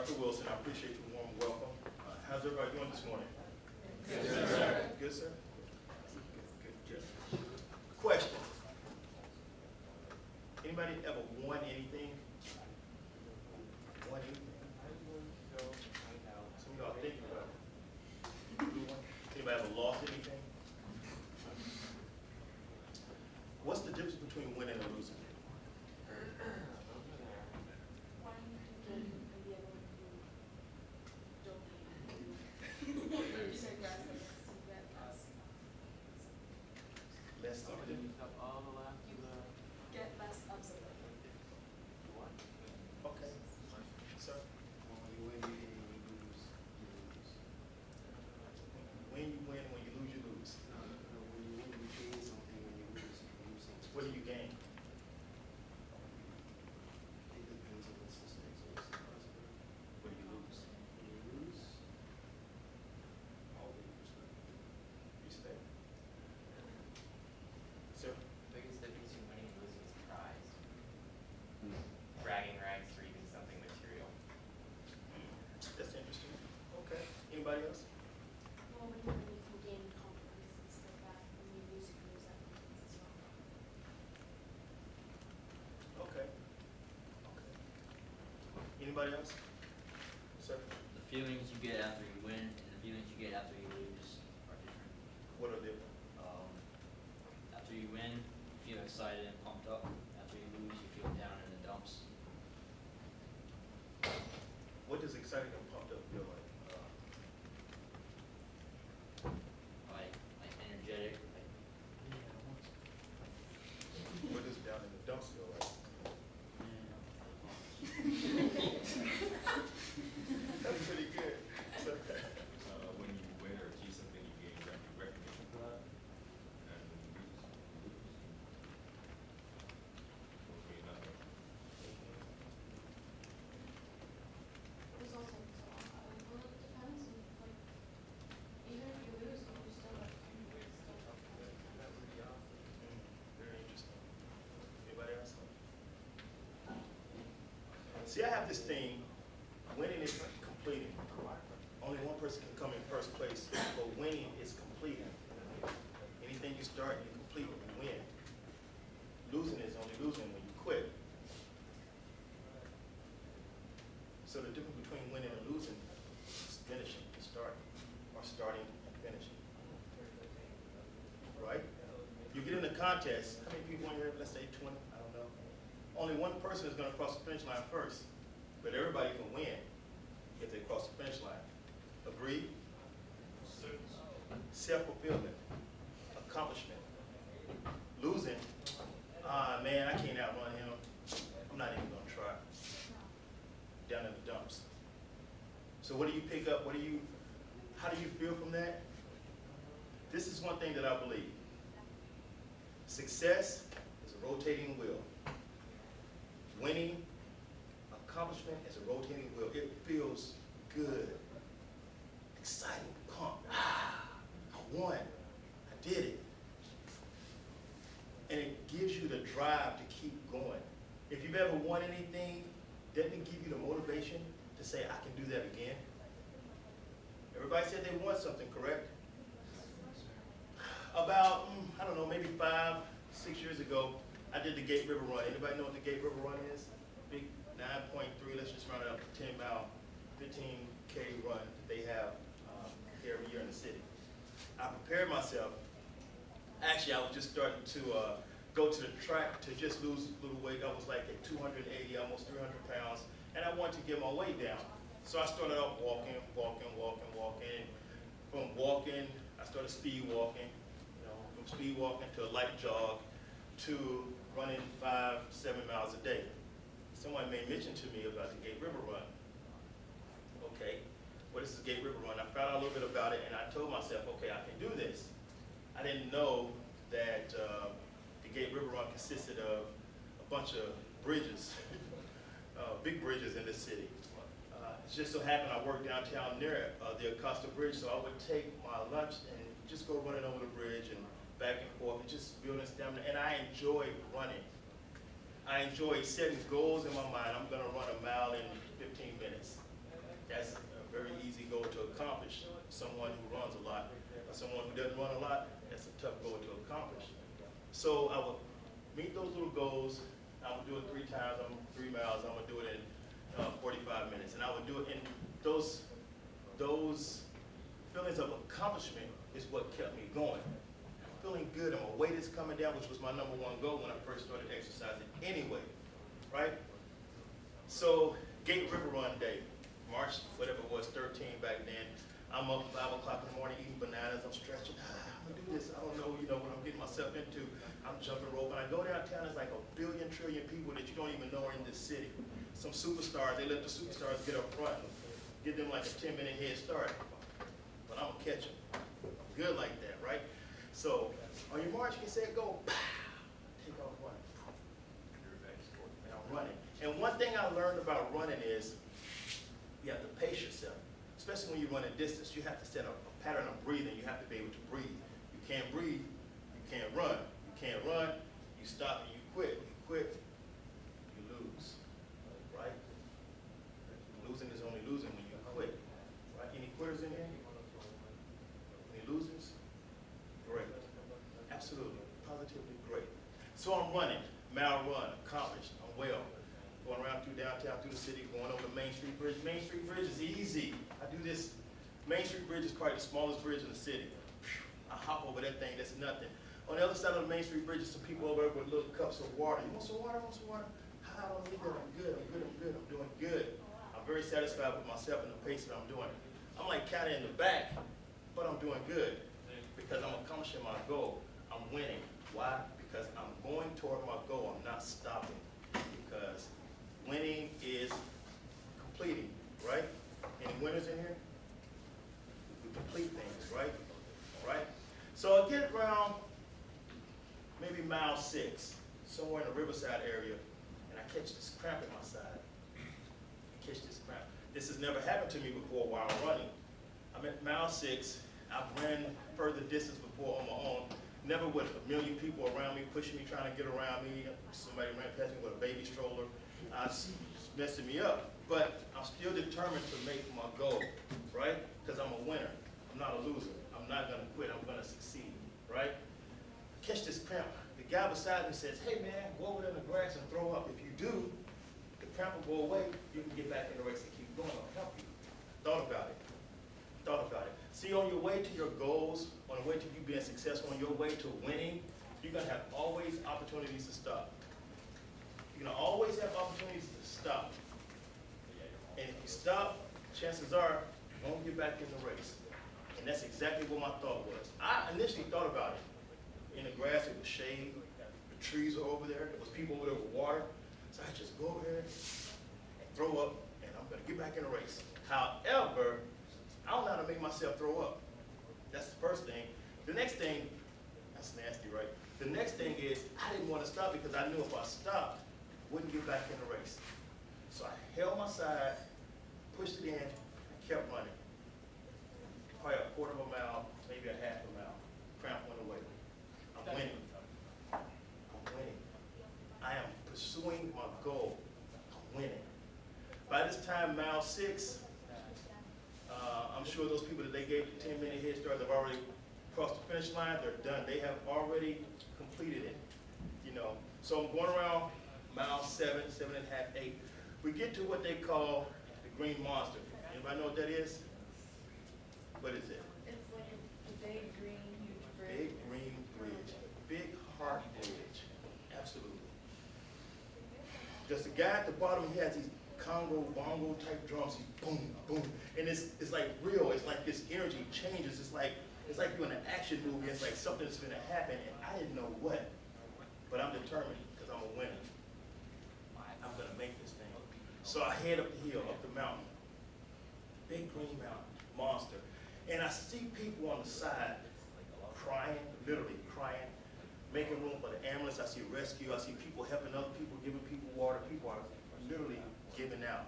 Dr. Wilson, I appreciate the warm welcome. How's everybody doing this morning? Good, sir. Good, sir? Good. Question. Anybody ever won anything? Won anything? Some of y'all thinking about it. Anybody ever lost anything? What's the difference between winning and losing? Less something? Get less observant. Okay. Sir? When you win, when you lose, you lose. What do you gain? What do you lose? Respect. Sir? Biggest difference between winning and losing is prize. Bragging rights or even something material. That's interesting. Okay. Anybody else? Well, when you win, you can gain confidence and stuff like that. When you lose, you lose that confidence as well. Okay. Anybody else? Sir? The feelings you get after you win and the feelings you get after you lose are different. What are different? After you win, you feel excited and pumped up. After you lose, you feel down in the dumps. What does excited and pumped up feel like? Like energetic. What does down in the dumps feel like? That's pretty good. Sir? When you win or achieve something, you gain recognition for that. And when you lose, will gain nothing. There's also, well, it depends. Like, even if you lose, you still have Very interesting. Anybody else? See, I have this thing, winning is completing. Only one person can come in first place, but winning is completing. Anything you start, you complete when you win. Losing is only losing when you quit. So the difference between winning and losing is finishing and starting, or starting and finishing. Right? You get in a contest, how many people in here, let's say 20, I don't know. Only one person is gonna cross the finish line first, but everybody can win if they cross the finish line. Agreed? Self-fulfillment, accomplishment. Losing, man, I can't outrun him. I'm not even gonna try. Down in the dumps. So what do you pick up? How do you feel from that? This is one thing that I believe. Success is a rotating wheel. Winning, accomplishment is a rotating wheel. It feels good, exciting, pumped. I won, I did it. And it gives you the drive to keep going. If you've ever won anything, doesn't it give you the motivation to say, I can do that again? Everybody said they won something, correct? About, I don't know, maybe 5, 6 years ago, I did the Gate River Run. Anybody know what the Gate River Run is? Big 9.3, let's just round it up to 10-mile, 15K run that they have here every year in the city. I prepared myself. Actually, I was just starting to go to the track to just lose a little weight. I was like at 280, almost 300 pounds, and I wanted to get my weight down. So I started off walking. From walking, I started speed walking, from speed walking to a light jog to running 5, 7 miles a day. Someone made mention to me about the Gate River Run. Okay, what is the Gate River Run? I found out a little bit about it, and I told myself, okay, I can do this. I didn't know that the Gate River Run consisted of a bunch of bridges, big bridges in this city. It just so happened I worked downtown near the Acosta Bridge, so I would take my lunch and just go running over the bridge and back and forth and just building stamina. And I enjoyed running. I enjoyed setting goals in my mind. I'm going to run a mile in 15 minutes. That's a very easy goal to accomplish. Someone who runs a lot, or someone who doesn't run a lot, that's a tough goal to accomplish. So I would meet those little goals. I would do it 3 times, 3 miles. I'm gonna do it in 45 minutes. And I would do it in those feelings of accomplishment is what kept me going. I'm feeling good, and my weight is coming down, which was my #1 goal when I first started exercising anyway, right? So, Gate River Run Day, March, whatever it was, 13 back then. I'm up 5 o'clock in the morning eating bananas, I'm stretching, I'm gonna do this, I don't know, what I'm getting myself into. I'm jumping rope, and I go downtown, there's like a billion trillion people that you don't even know are in this city. Some superstars, they let the superstars get up front and give them like a 10-minute head start. But I'm gonna catch them. Good like that, right? So, on your march, you say go, pow, take off running. And I'm running. And one thing I learned about running is you have to pace yourself. Especially when you run a distance, you have to set a pattern of breathing. You have to be able to breathe. You can't breathe, you can't run. You can't run, you stop and you quit. You quit, you lose, right? Losing is only losing when you quit, right? Any quitters in here? Any losers? Great, absolutely, positively great. So I'm running, mile run, accomplished, I'm well. Going around through downtown, through the city, going over the Main Street Bridge. Main Street Bridge is easy. I do this. Main Street Bridge is probably the smallest bridge in the city. I hop over that thing, that's nothing. On the other side of the Main Street Bridge, some people over there with little cups of water. You want some water? Want some water? I don't need that. I'm good. I'm doing good. I'm very satisfied with myself and the pace that I'm doing. I'm like kind of in the back, but I'm doing good because I'm accomplishing my goal. I'm winning. Why? Because I'm going toward my goal. I'm not stopping because winning is completing, right? Any winners in here? We complete things, right? All right? So I get around maybe mile 6, somewhere in the Riverside area, and I catch this cramp in my side. I catch this cramp. This has never happened to me before while running. I'm at mile 6. I've ran further distance before on my own. Never with a million people around me, pushing me, trying to get around me. Somebody ran past me with a baby stroller. It's messing me up. But I'm still determined to make my goal, right? Because I'm a winner. I'm not a loser. I'm not going to quit. I'm going to succeed, right? Catch this cramp. The guy beside me says, hey man, go over there in the grass and throw up. If you do, the cramp will go away. You can get back in the race and keep going. I'll help you. Thought about it. See, on your way to your goals, on the way to you being successful, on your way to winning, you're going to have always opportunities to stop. You're going to always have opportunities to stop. And if you stop, chances are you won't get back in the race. And that's exactly what my thought was. I initially thought about it. In the grass, it was shade. The trees were over there. There was people over there with water. So I just go over there and throw up, and I'm going to get back in the race. However, I don't know how to make myself throw up. That's the first thing. The next thing, that's nasty, right? The next thing is I didn't want to stop because I knew if I stopped, I wouldn't get back in the race. So I held my side, pushed it in, and kept running. Probably a quarter of a mile, maybe a half a mile. Cramp went away. I'm winning. I'm winning. I am pursuing my goal. I'm winning. By this time, mile 6, I'm sure those people that they gave the 10-minute head start have already crossed the finish line. They're done. They have already completed it. So I'm going around mile 7, 7.5, 8. We get to what they call the Green Monster. Anybody know what that is? What is it? It's like a big green, huge bridge. Big green bridge. Big heart bridge. Absolutely. There's a guy at the bottom, he has these Congo, bongo type drums. He's boom, boom. And it's like real. It's like this energy changes. It's like you're in an action movie. It's like something's going to happen, and I didn't know what. But I'm determined because I'm a winner. I'm going to make this thing. So I head up the hill, up the mountain. Big green mountain, monster. And I see people on the side crying, literally crying, making room for the ambulance. I see rescue. I see people helping other people, giving people water. People are literally giving out.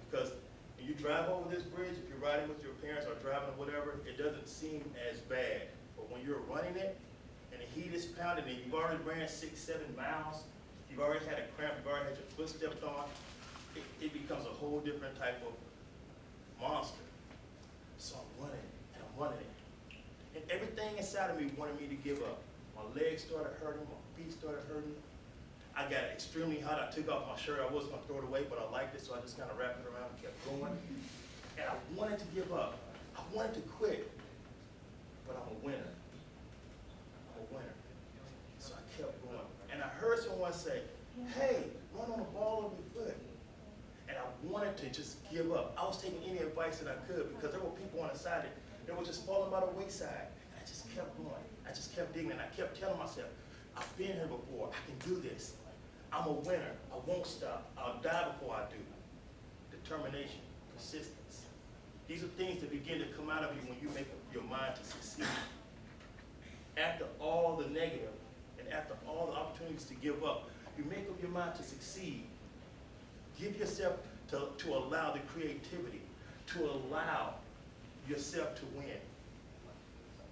Because when you drive over this bridge, if you're riding with your parents or driving or whatever, it doesn't seem as bad. But when you're running it, and the heat is pounding, and you've already ran 6, 7 miles, you've already had a cramp, you've already had your foot stepped on, it becomes a whole different type of monster. So I'm running, and I'm running it. And everything inside of me wanted me to give up. My legs started hurting, my feet started hurting. I got extremely hot. I took off my shirt. I wasn't gonna throw it away, but I liked it, so I just kind of wrapped it around and kept going. And I wanted to give up. I wanted to quit, but I'm a winner. I'm a winner. So I kept going. And I heard someone say, hey, run on the ball of your foot. And I wanted to just give up. I was taking any advice that I could because there were people on the side that were just falling by the wayside. And I just kept going. I just kept digging, and I kept telling myself, I've been here before. I can do this. I'm a winner. I won't stop. I'll die before I do. Determination, persistence. These are things that begin to come out of you when you make up your mind to succeed. After all the negative and after all the opportunities to give up, you make up your mind to succeed. Give yourself to allow the creativity, to allow yourself to win,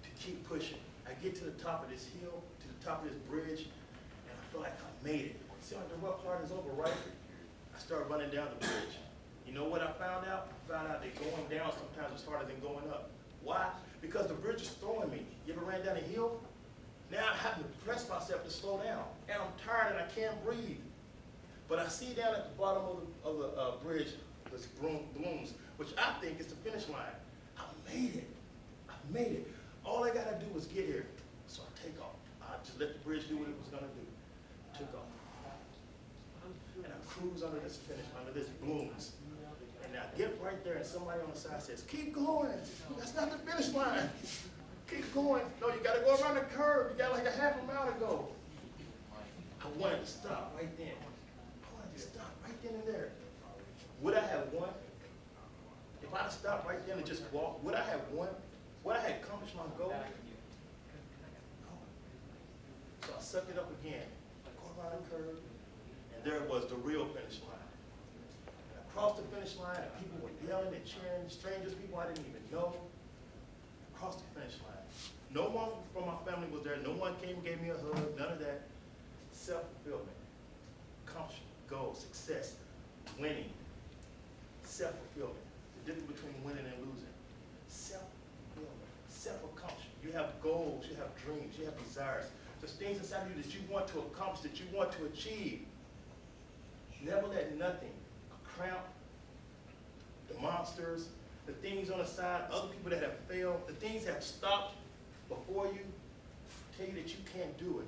to keep pushing. I get to the top of this hill, to the top of this bridge, and I feel like I made it. See, like the rough part is over, right? I started running down the bridge. You know what I found out? I found out that going down sometimes is harder than going up. Why? Because the bridge is throwing me. You ever ran down a hill? Now I have to press myself to slow down. And I'm tired and I can't breathe. But I see down at the bottom of the bridge, this blooms, which I think is the finish line. I made it. I made it. All I gotta do is get here. So I take off. I just let the bridge do what it was gonna do. I took off. And I cruise under this finish, under this blooms. And I get right there and somebody on the side says, keep going. That's not the finish line. Keep going. No, you gotta go around the curve. You got like a half a mile to go. I wanted to stop right then. I wanted to stop right then and there. Would I have won? If I'd have stopped right then and just walked, would I have won? Would I have accomplished my goal? No. So I sucked it up again. I go around the curve, and there it was, the real finish line. And I crossed the finish line, and people were yelling and cheering, strangers, people I didn't even know. I crossed the finish line. No one from my family was there. No one came and gave me a hug, none of that. Self-fulfillment, accomplishment, goal, success, winning, self-fulfillment. The difference between winning and losing. Self-fulfillment, self-accomplishment. You have goals, you have dreams, you have desires. There's things inside of you that you want to accomplish, that you want to achieve. Never let nothing, a cramp, the monsters, the things on the side, other people that have failed, the things that have stopped before you, tell you that you can't do it.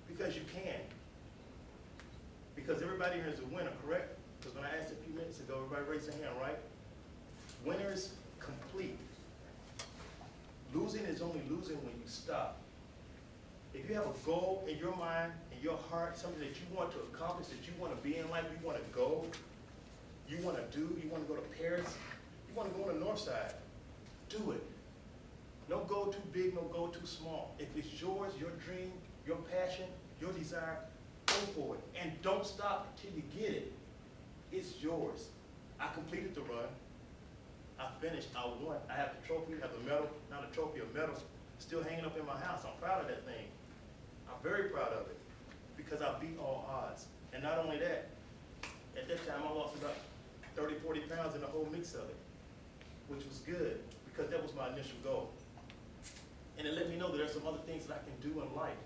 Because you can. Because everybody here is a winner, correct? Because when I asked a few minutes ago, everybody raised their hand, right? Winners complete. Losing is only losing when you stop. If you have a goal in your mind, in your heart, something that you want to accomplish, that you want to be in life, you want to go, you want to do, you want to go to Paris, you want to go on the north side, do it. No goal too big, no goal too small. If it's yours, your dream, your passion, your desire, go for it. And don't stop until you get it. It's yours. I completed the run. I finished. I won. I have the trophy, I have the medal, not a trophy, a medal, still hanging up in my house. I'm proud of that thing. I'm very proud of it because I beat all odds. And not only that, at that time I lost about 30, 40 pounds in the whole mix of it, which was good because that was my initial goal. And it let me know that there's some other things that I can do in life.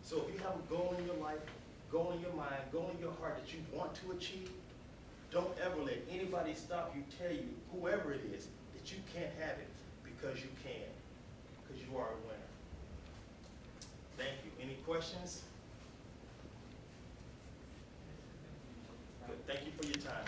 So if you have a goal in your life, goal in your mind, goal in your heart that you want to achieve, don't ever let anybody stop you, tell you, whoever it is, that you can't have it because you can, because you are a winner. Thank you. Any questions? Good. Thank you for your time.